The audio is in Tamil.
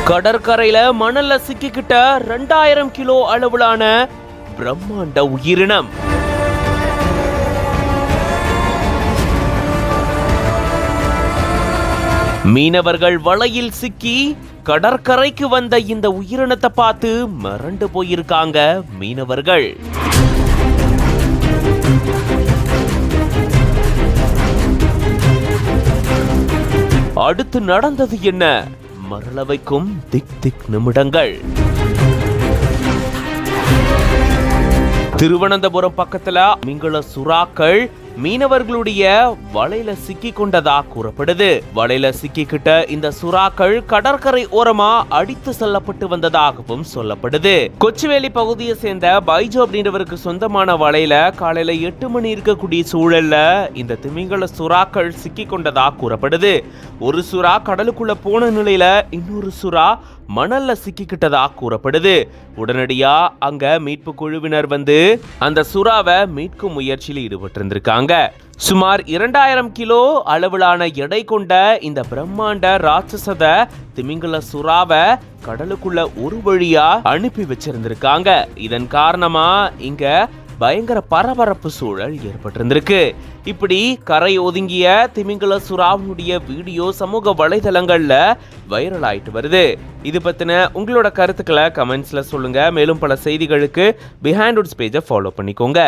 கடற்கரையில மணல்ல சிக்கிக்கிட்ட 2000 கிலோ அளவிலான பிரம்மாண்ட உயிரினம். மீனவர்கள் வலையில் சிக்கி கடற்கரைக்கு வந்த இந்த உயிரினத்தை பார்த்து மிரண்டு போயிருக்காங்க மீனவர்கள். அடுத்து நடந்தது என்ன? மரள வைக்கும் திக் திக் நிமிடங்கள். திருவனந்தபுரம் பக்கத்துல மிங்கள சுறாக்கள் மீனவர்களுடைய வலையில சிக்கி கொண்டதா கூறப்படுது. வலையில சிக்கிக்கிட்ட இந்த சுறாக்கள் கடற்கரை ஓரமா அடித்து செல்லப்பட்டு வந்ததாகவும் சொல்லப்படுது. கொச்சுவேலி பகுதியை சேர்ந்த பைஜோ அப்படின்றவருக்கு சொந்தமான வலையில காலையில 8 மணி இருக்கக்கூடிய சூழல்ல இந்த திமிங்கல சுறாக்கள் சிக்கி கொண்டதா கூறப்படுது. ஒரு சுறா கடலுக்குள்ள போன நிலையில இன்னொரு சுறா மணல்ல சிக்கிக்கிட்டதா கூறப்படுது. உடனடியா அங்க மீட்பு குழுவினர் வந்து அந்த சுறாவை மீட்கும் முயற்சியில் ஈடுபட்டு இருந்திருக்காங்க. சுமார் 2000 கிலோ அளவிலான எடை கொண்ட இந்த பிரம்மாண்ட ராட்சசத திமிங்கல சுறாவை கடலுக்குள்ள ஒரு வழியா அனுப்பி வச்சிருந்திருக்காங்க. இதன் காரணமா இங்க பயங்கர பரபரப்பு சூழல் ஏற்பட்டிருந்திருக்கு. இப்படி கரை ஒதுங்கிய திமிங்கல சுறாவுடைய வீடியோ சமூக வலைதளங்கள்ல வைரல் ஆயிட்டு வருது. இது பத்தின உங்களோட கருத்துக்களை கமெண்ட்ஸ்ல சொல்லுங்க. மேலும் பல செய்திகளுக்கு பிஹைண்ட் வுட்ஸ் பேஜை ஃபாலோ பண்ணிக்கோங்க.